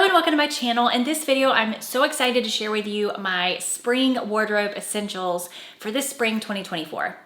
and welcome to my channel. In this video, I'm so excited to share with you my spring wardrobe essentials for this spring 2024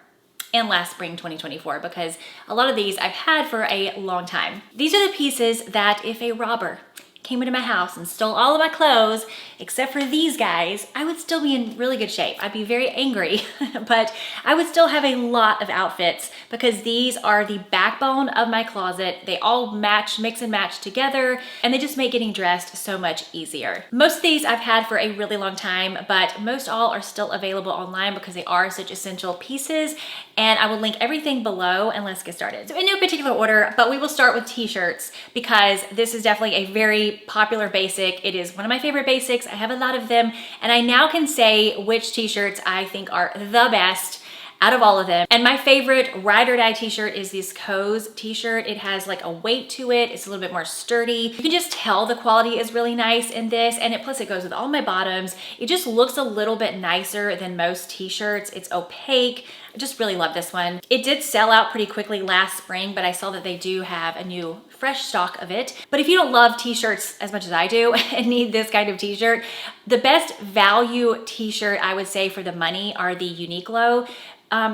and last spring 2024, because a lot of these I've had for a long time. These are the pieces that if a robber came into my house and stole all of my clothes, except for these guys, I would still be in really good shape. I'd be very angry, but I would still have a lot of outfits because these are the backbone of my closet. They all match, mix and match together, and they just make getting dressed so much easier. Most of these I've had for a really long time, but most all are still available online because they are such essential pieces, and I will link everything below, and let's get started. So in no particular order, but we will start with t-shirts because this is definitely a very popular basic. It is one of my favorite basics. I have a lot of them, and I now can say which t-shirts I think are the best out of all of them. And my favorite ride or die t-shirt is this Co's t-shirt. It has like a weight to it. It's a little bit more sturdy. You can just tell the quality is really nice in this, and plus it goes with all my bottoms. It just looks a little bit nicer than most t-shirts. It's opaque. I just really love this one. It did sell out pretty quickly last spring, but I saw that they do have a new fresh stock of it. But if you don't love t-shirts as much as I do and need this kind of t-shirt, the best value t-shirt I would say for the money are the Uniqlo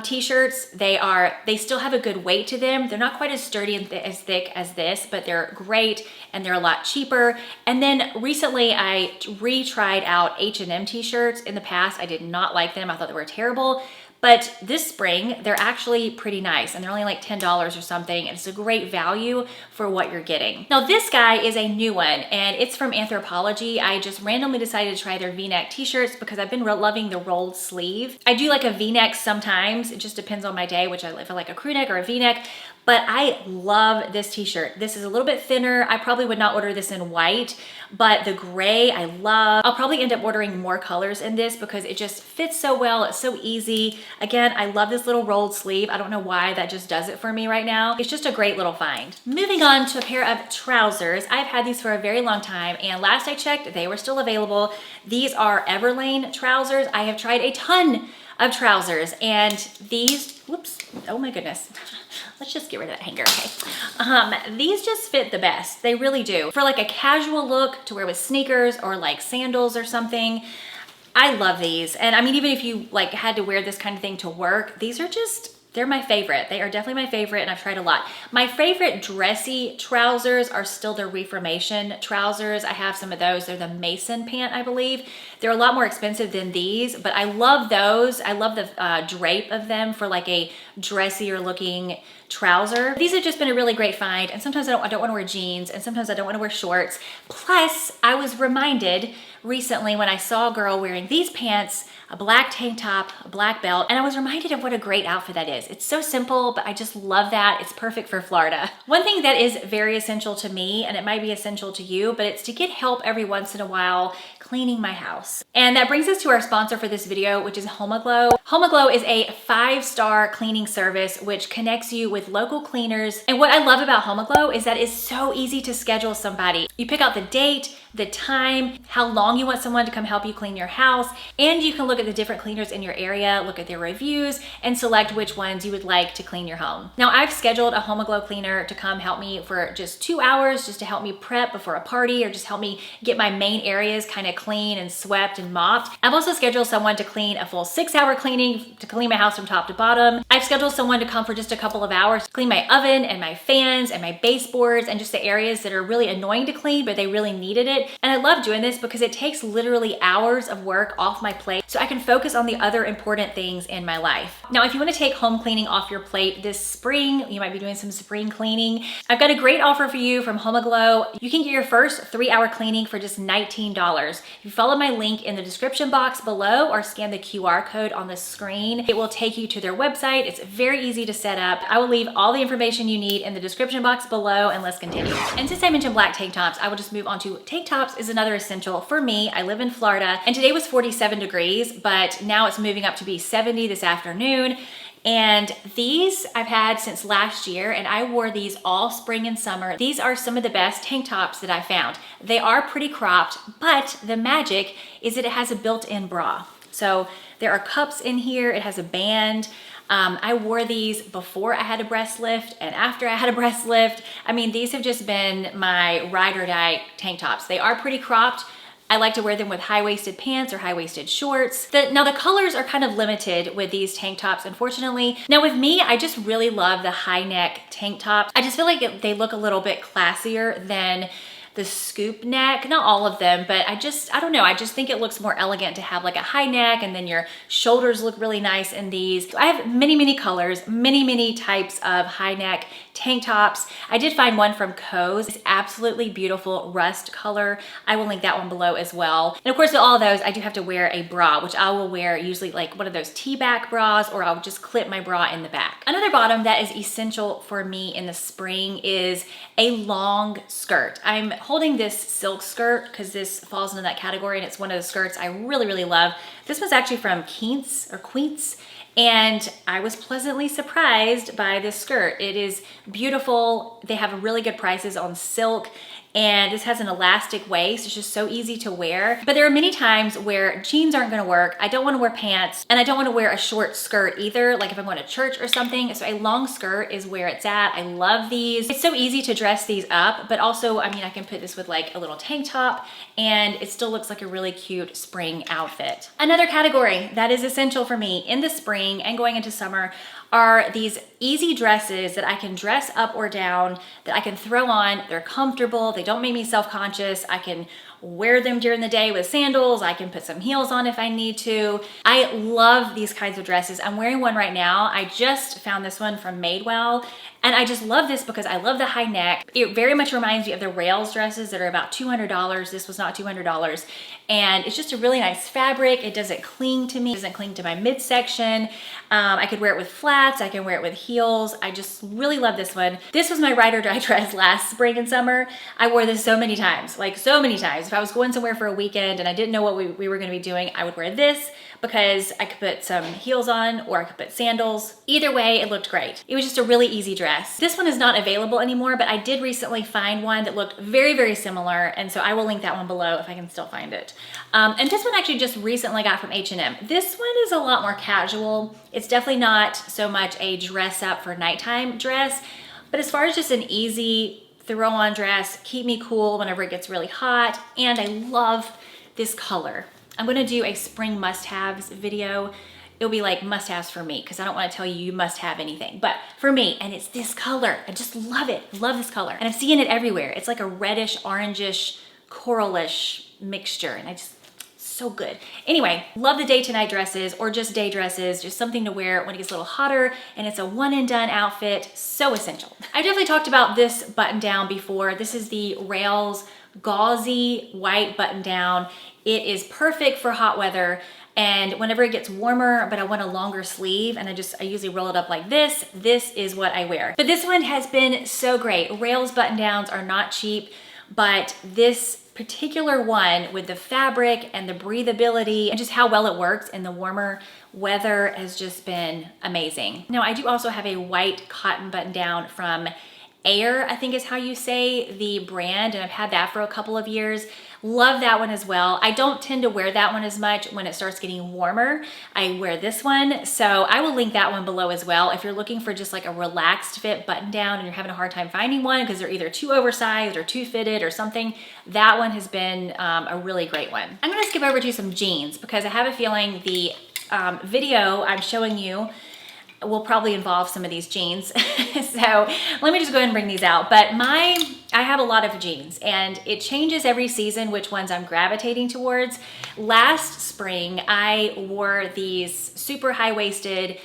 t-shirts. They still have a good weight to them. They're not quite as sturdy and as thick as this, but they're great and they're a lot cheaper. And then recently I retried out H&M t-shirts. In the past, I did not like them. I thought they were terrible. But this spring, they're actually pretty nice, and they're only like $10 or something, and it's a great value for what you're getting. Now this guy is a new one, and it's from Anthropologie. I just randomly decided to try their V-neck t-shirts because I've been loving the rolled sleeve. I do like a V-neck sometimes. It just depends on my day, if I like a crew neck or a V-neck. But I love this t-shirt. This is a little bit thinner. I probably would not order this in white, but the gray I love. I'll probably end up ordering more colors in this because it just fits so well. It's so easy. Again, I love this little rolled sleeve. I don't know why that just does it for me right now. It's just a great little find. Moving on to a pair of trousers. I've had these for a very long time, and last I checked, they were still available. These are Everlane trousers. I have tried a ton of trousers, and these, whoops, oh my goodness. Let's just get rid of that hanger, okay? These just fit the best. They really do. For like a casual look to wear with sneakers or like sandals or something, I love these. And I mean, even if you like had to wear this kind of thing to work, these are just, they're my favorite. They are definitely my favorite, and I've tried a lot. My favorite dressy trousers are still the Reformation trousers. I have some of those. They're the Mason pant, I believe. They're a lot more expensive than these, but I love those. I love the drape of them for like a dressier looking trouser. These have just been a really great find, and sometimes I don't want to wear jeans, and sometimes I don't want to wear shorts. Plus, I was reminded recently when I saw a girl wearing these pants, a black tank top, a black belt, and I was reminded of what a great outfit that is. It's so simple, but I just love that. It's perfect for Florida. One thing that is very essential to me, and it might be essential to you, but it's to get help every once in a while cleaning my house. And that brings us to our sponsor for this video, which is HomeAglow. HomeAglow is a 5-star cleaning service which connects you with local cleaners. And what I love about HomeAglow is that it's so easy to schedule somebody. You pick out the date, the time, how long you want someone to come help you clean your house, and you can look at the different cleaners in your area, look at their reviews, and select which ones you would like to clean your home. Now, I've scheduled a HomeAglow cleaner to come help me for just 2 hours, just to help me prep before a party, or just help me get my main areas kind of clean and swept and mopped. I've also scheduled someone to clean a full 6-hour cleaning to clean my house from top to bottom. I've scheduled someone to come for just a couple of hours to clean my oven and my fans and my baseboards and just the areas that are really annoying to clean, but they really needed it. And I love doing this because it takes literally hours of work off my plate so I can focus on the other important things in my life. Now, if you want to take home cleaning off your plate this spring, you might be doing some spring cleaning, I've got a great offer for you from HomeAglow. You can get your first 3-hour cleaning for just $19. If you follow my link in the description box below or scan the QR code on the screen, it will take you to their website. It's very easy to set up. I will leave all the information you need in the description box below, and let's continue. And since I mentioned black tank tops, I will just move on to tank tops is another essential for me. I live in Florida, and today was 47 degrees, but now it's moving up to be 70 this afternoon. And these I've had since last year, and I wore these all spring and summer. These are some of the best tank tops that I found. They are pretty cropped, but the magic is that it has a built-in bra. So there are cups in here, it has a band. I wore these before I had a breast lift and after I had a breast lift. I mean, these have just been my ride or die tank tops. They are pretty cropped. I like to wear them with high-waisted pants or high-waisted shorts. Now the colors are kind of limited with these tank tops, unfortunately. Now with me, I just really love the high neck tank tops. I just feel like they look a little bit classier than the scoop neck. Not all of them, but I don't know. I just think it looks more elegant to have like a high neck, and then your shoulders look really nice in these. I have many colors, many types of high neck tank tops. I did find one from Co's. It's absolutely beautiful rust color. I will link that one below as well. And of course, with all of those, I do have to wear a bra, which I will wear usually like one of those T-back bras, or I'll just clip my bra in the back. Another bottom that is essential for me in the spring is a long skirt. I'm holding this silk skirt because this falls into that category, and it's one of the skirts I really love. This was actually from Queens, and I was pleasantly surprised by this skirt. It is beautiful. They have really good prices on silk, and this has an elastic waist. It's just so easy to wear. But there are many times where jeans aren't gonna work. I don't wanna wear pants, and I don't wanna wear a short skirt either, like if I'm going to church or something. So a long skirt is where it's at. I love these. It's so easy to dress these up, but also, I mean, I can put this with like a little tank top, and it still looks like a really cute spring outfit. Another category that is essential for me in the spring and going into summer are these easy dresses that I can dress up or down, that I can throw on. They're comfortable, they don't make me self-conscious. I can wear them during the day with sandals. I can put some heels on if I need to. I love these kinds of dresses. I'm wearing one right now. I just found this one from Madewell, and I just love this because I love the high neck. It very much reminds me of the Rails dresses that are about $200. This was not $200. And it's just a really nice fabric. It doesn't cling to me. It doesn't cling to my midsection. I could wear it with flats. I can wear it with heels. I just really love this one. This was my ride or die dress last spring and summer. I wore this so many times, like so many times. If I was going somewhere for a weekend and I didn't know what we were gonna be doing, I would wear this because I could put some heels on, or I could put sandals. Either way, it looked great. It was just a really easy dress. This one is not available anymore, but I did recently find one that looked very similar, and so I will link that one below if I can still find it. And this one actually just recently got from H&M. This one is a lot more casual. It's definitely not so much a dress up for nighttime dress, but as far as just an easy throw on dress, keep me cool whenever it gets really hot, and I love this color. I'm gonna do a spring must-haves video. It'll be like must-haves for me, because I don't want to tell you must have anything, but for me, and it's this color. I just love it. Love this color, and I'm seeing it everywhere. It's like a reddish, orangish, coralish mixture, and I just, so good. Anyway, love the day to night dresses, or just day dresses, just something to wear when it gets a little hotter, and it's a one and done outfit. So essential. I've definitely talked about this button down before. This is the Rails gauzy white button down. It is perfect for hot weather, and whenever it gets warmer, but I want a longer sleeve, and I usually roll it up like this is what I wear. But this one has been so great. Rails button downs are not cheap, but this particular one with the fabric and the breathability and just how well it works in the warmer weather has just been amazing. Now, I do also have a white cotton button down from Air, I think is how you say the brand, and I've had that for a couple of years. Love that one as well. I don't tend to wear that one as much when it starts getting warmer. I wear this one, so I will link that one below as well. If you're looking for just like a relaxed fit button down and you're having a hard time finding one because they're either too oversized or too fitted or something, that one has been a really great one. I'm gonna skip over to some jeans because I have a feeling the video I'm showing you will probably involve some of these jeans. So let me just go ahead and bring these out. But I have a lot of jeans, and it changes every season which ones I'm gravitating towards. Last spring, I wore these super high-waisted,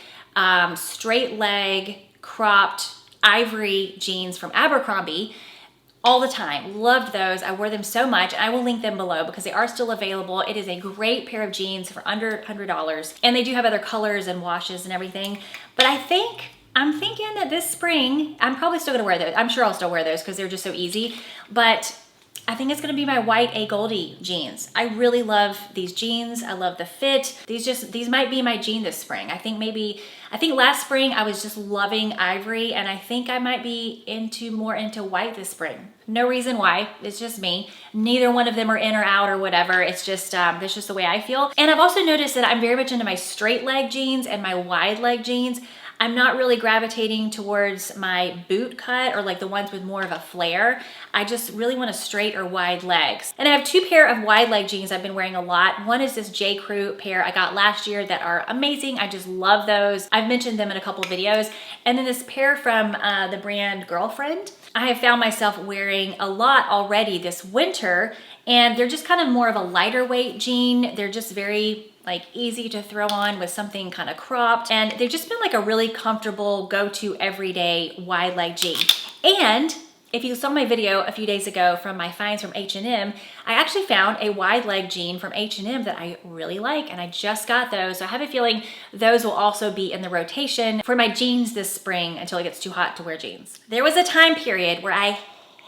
straight leg, cropped ivory jeans from Abercrombie all the time. Loved those. I wore them so much. I will link them below because they are still available. It is a great pair of jeans for under $100, and they do have other colors and washes and everything. But I'm thinking that this spring, I'm probably still gonna wear those. I'm sure I'll still wear those because they're just so easy. But I think it's gonna be my white A Goldie jeans. I really love these jeans. I love the fit. These might be my jean this spring. I think last spring I was just loving ivory, and I think I might be more into white this spring. No reason why, it's just me. Neither one of them are in or out or whatever. It's just, that's just the way I feel. And I've also noticed that I'm very much into my straight leg jeans and my wide leg jeans. I'm not really gravitating towards my boot cut or like the ones with more of a flare. I just really want a straight or wide legs. And I have 2 pair of wide leg jeans I've been wearing a lot. One is this J. Crew pair I got last year that are amazing. I just love those. I've mentioned them in a couple videos. And then this pair from the brand Girlfriend, I have found myself wearing a lot already this winter, and they're just kind of more of a lighter weight jean. They're just very like easy to throw on with something kind of cropped, and they've just been like a really comfortable go-to everyday wide leg jean. And if you saw my video a few days ago from my finds from H&M, I actually found a wide leg jean from H&M that I really like, and I just got those. So I have a feeling those will also be in the rotation for my jeans this spring until it gets too hot to wear jeans. There was a time period where I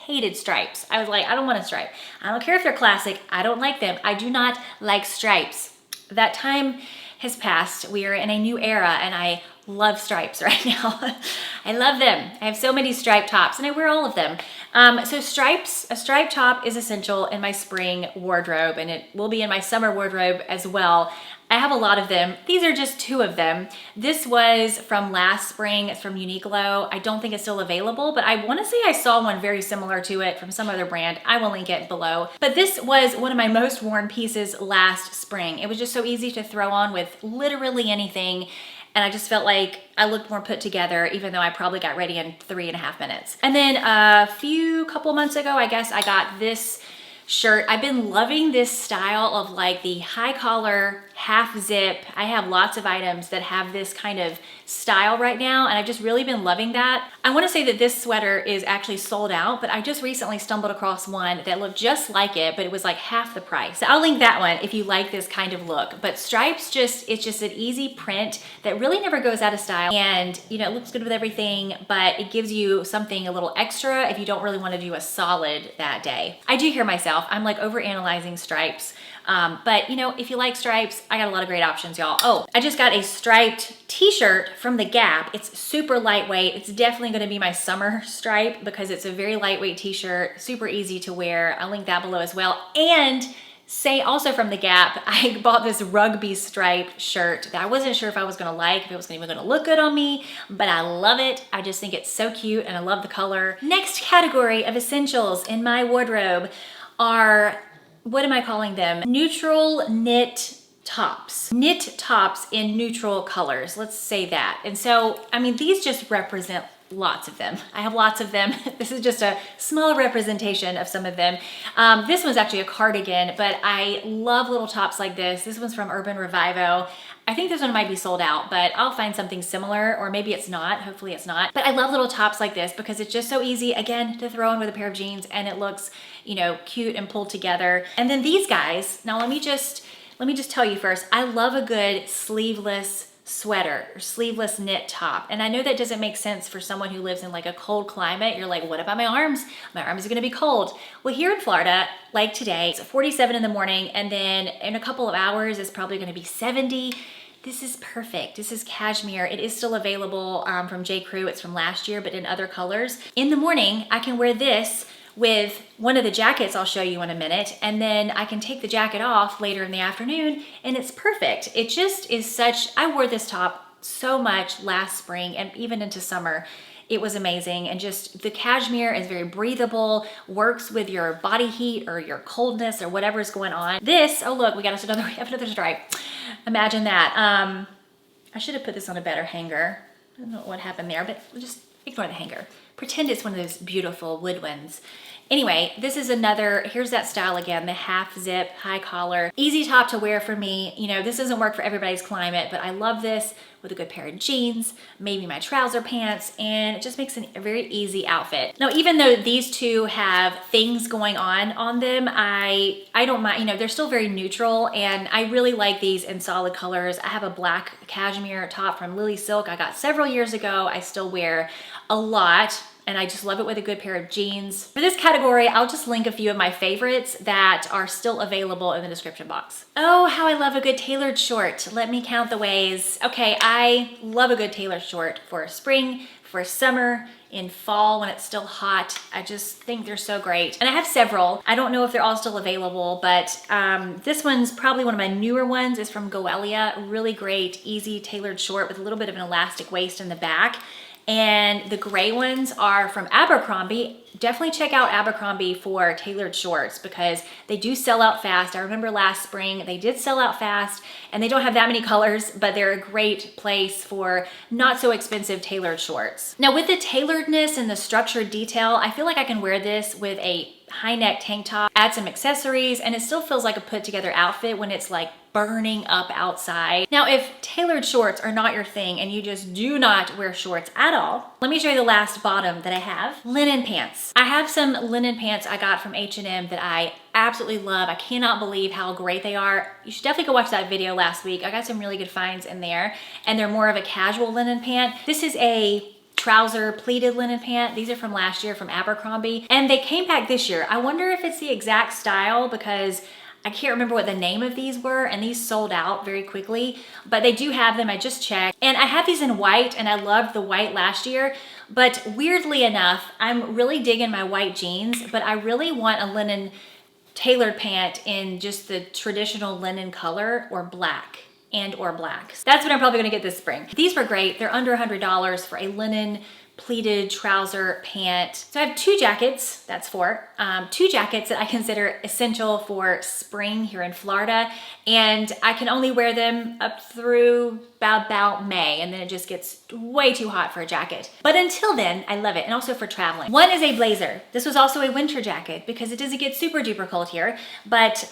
hated stripes. I was like, I don't want a stripe. I don't care if they're classic. I don't like them. I do not like stripes. That time has passed. We are in a new era, and I love stripes right now. I love them. I have so many striped tops, and I wear all of them. So stripes, a striped top is essential in my spring wardrobe, and it will be in my summer wardrobe as well. I have a lot of them. These are just 2 of them. This was from last spring. It's from Uniqlo. I don't think it's still available, but I want to say I saw one very similar to it from some other brand. I will link it below. But this was one of my most worn pieces last spring. It was just so easy to throw on with literally anything. And I just felt like I looked more put together, even though I probably got ready in 3.5 minutes. And then a couple months ago, I guess I got this shirt. I've been loving this style of like the high collar, half zip. I have lots of items that have this kind of style right now, and I've just really been loving that. I want to say that this sweater is actually sold out, but I just recently stumbled across one that looked just like it, but it was like half the price. So I'll link that one if you like this kind of look. But stripes, it's just an easy print that really never goes out of style, and you know, it looks good with everything, but it gives you something a little extra if you don't really want to do a solid that day. I do hear myself. I'm like overanalyzing stripes. But you know, if you like stripes, I got a lot of great options, y'all. Oh, I just got a striped t-shirt from the Gap. It's super lightweight. It's definitely gonna be my summer stripe because it's a very lightweight t-shirt, super easy to wear. I'll link that below as well. And also from the Gap, I bought this rugby striped shirt that I wasn't sure if I was gonna like, if it was even gonna look good on me, but I love it. I just think it's so cute and I love the color. Next category of essentials in my wardrobe are, what am I calling them? Neutral knit tops. Knit tops in neutral colors, let's say that. And so, I mean, these just represent lots of them. I have lots of them. This is just a small representation of some of them. This one's actually a cardigan, but I love little tops like this. This one's from Urban Revivo. I think this one might be sold out, but I'll find something similar, or maybe it's not. Hopefully it's not. But I love little tops like this because it's just so easy, again, to throw on with a pair of jeans, and it looks, you know, cute and pulled together. And then these guys, now let me just tell you first, I love a good sleeveless sweater or sleeveless knit top. And I know that doesn't make sense for someone who lives in like a cold climate. You're like, what about my arms? My arms are gonna be cold. Well, here in Florida, like today, it's 47 in the morning, and then in a couple of hours, it's probably gonna be 70. This is perfect. This is cashmere. It is still available from J. Crew. It's from last year, but in other colors. In the morning, I can wear this with one of the jackets I'll show you in a minute, and then I can take the jacket off later in the afternoon, and it's perfect. It just is such, I wore this top so much last spring and even into summer. It was amazing, and just the cashmere is very breathable, works with your body heat or your coldness or whatever's going on. This, oh look, we have another stripe. Imagine that. I should have put this on a better hanger. I don't know what happened there, but we'll just ignore the hanger. Pretend it's one of those beautiful wood ones. Anyway, this is another, here's that style again, the half zip, high collar, easy top to wear for me. You know, this doesn't work for everybody's climate, but I love this with a good pair of jeans, maybe my trouser pants, and it just makes a very easy outfit. Now, even though these two have things going on them, I don't mind, you know, they're still very neutral, and I really like these in solid colors. I have a black cashmere top from Lily Silk I got several years ago. I still wear a lot. and I just love it with a good pair of jeans. For this category, I'll just link a few of my favorites that are still available in the description box. Oh, how I love a good tailored short. Let me count the ways. Okay, I love a good tailored short for spring, for summer, in fall when it's still hot. I just think they're so great. And I have several. I don't know if they're all still available, but this one's probably one of my newer ones. It's from Goelia. Really great, easy tailored short with a little bit of an elastic waist in the back. And the gray ones are from Abercrombie. Definitely check out Abercrombie for tailored shorts because they do sell out fast. I remember last spring they did sell out fast, and they don't have that many colors, but they're a great place for not so expensive tailored shorts. Now with the tailoredness and the structured detail, I feel like I can wear this with a high neck tank top, add some accessories, and it still feels like a put together outfit when it's like burning up outside. Now, if tailored shorts are not your thing and you just do not wear shorts at all, let me show you the last bottom that I have. Linen pants. I have some linen pants I got from H&M that I absolutely love. I cannot believe how great they are. You should definitely go watch that video last week. I got some really good finds in there, and they're more of a casual linen pant. This is a trouser pleated linen pant. These are from last year from Abercrombie, and they came back this year. I wonder if it's the exact style because I can't remember what the name of these were, and these sold out very quickly, but they do have them. I just checked, and I have these in white, and I loved the white last year, but weirdly enough, I'm really digging my white jeans, but I really want a linen tailored pant in just the traditional linen color or black. Or blacks. That's what I'm probably gonna get this spring. These were great. They're under $100 for a linen pleated trouser pant. So I have two jackets, that's four, two jackets that I consider essential for spring here in Florida. And I can only wear them up through about May, and then it just gets way too hot for a jacket. But until then, I love it, and also for traveling. One is a blazer. This was also a winter jacket because it doesn't get super duper cold here, but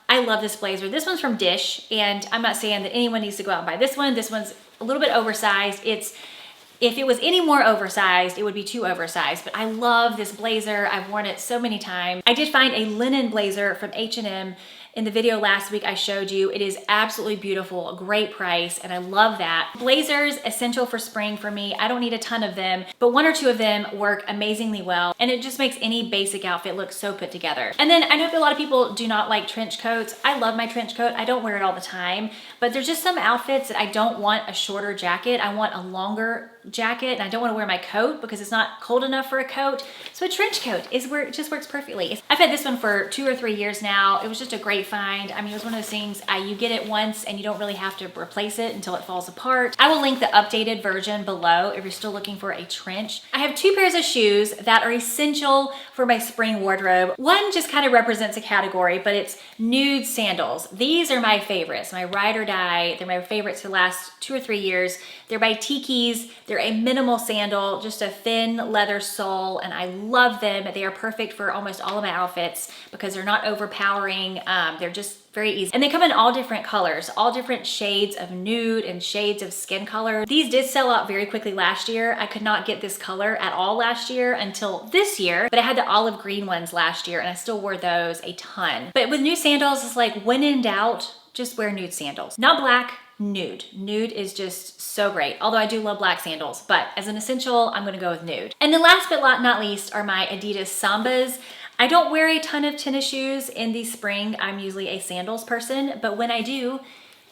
I love this blazer. This one's from Dish, and I'm not saying that anyone needs to go out and buy this one. This one's a little bit oversized. If it was any more oversized, it would be too oversized, but I love this blazer. I've worn it so many times. I did find a linen blazer from H&M in the video last week I showed you. It is absolutely beautiful, a great price, and I love that. Blazers, essential for spring for me. I don't need a ton of them, but one or two of them work amazingly well, and it just makes any basic outfit look so put together. And then I know that a lot of people do not like trench coats. I love my trench coat. I don't wear it all the time, but there's just some outfits that I don't want a shorter jacket. I want a longer jacket, and I don't want to wear my coat because it's not cold enough for a coat. So a trench coat is where it just works perfectly. I've had this one for 2 or 3 years now. It was just a great find. I mean, it was one of those things, you get it once and you don't really have to replace it until it falls apart. I will link the updated version below if you're still looking for a trench. I have 2 pairs of shoes that are essential for my spring wardrobe. One just kind of represents a category, but it's nude sandals. These are my favorites, my ride or die. They're my favorites for the last 2 or 3 years. They're by Tiki's. They're a minimal sandal, just a thin leather sole, and I love them. They are perfect for almost all of my outfits because they're not overpowering. They're just very easy. And they come in all different colors, all different shades of nude and shades of skin color. These did sell out very quickly last year. I could not get this color at all last year until this year, but I had the olive green ones last year and I still wore those a ton. But with new sandals, it's like when in doubt, just wear nude sandals. Not black, nude. Nude is just so great. Although I do love black sandals, but as an essential, I'm gonna go with nude. And then last but not least are my Adidas Sambas. I don't wear a ton of tennis shoes in the spring. I'm usually a sandals person, but when I do,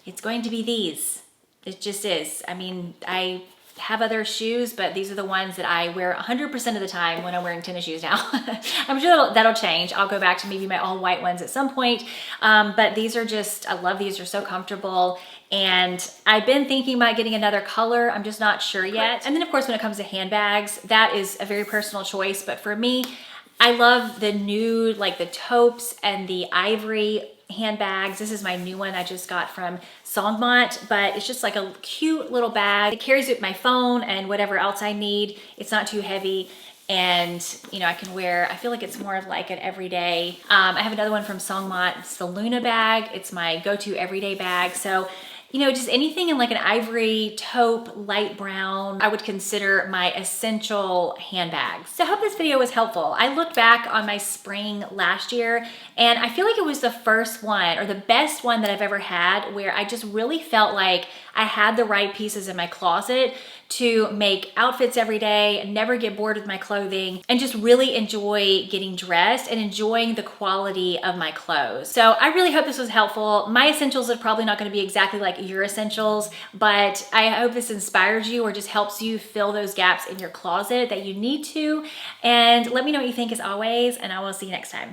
it's going to be these. It just is. I mean, I have other shoes, but these are the ones that I wear 100% of the time when I'm wearing tennis shoes now. I'm sure that'll change. I'll go back to maybe my all white ones at some point, but these are just, I love these. They're so comfortable. And I've been thinking about getting another color. I'm just not sure yet. And then of course, when it comes to handbags, that is a very personal choice. But for me, I love the nude, like the taupes and the ivory handbags. This is my new one I just got from Songmont, but it's just like a cute little bag. It carries with my phone and whatever else I need. It's not too heavy. And you know, I can wear, I feel like it's more of like an everyday. I have another one from Songmont. It's the Luna bag. It's my go-to everyday bag. So you know, just anything in like an ivory, taupe, light brown, I would consider my essential handbags. So I hope this video was helpful. I looked back on my spring last year and I feel like it was the first one or the best one that I've ever had where I just really felt like I had the right pieces in my closet to make outfits every day, never get bored with my clothing, and just really enjoy getting dressed and enjoying the quality of my clothes. So I really hope this was helpful. My essentials are probably not going to be exactly like your essentials, but I hope this inspires you or just helps you fill those gaps in your closet that you need to. And let me know what you think as always, and I will see you next time.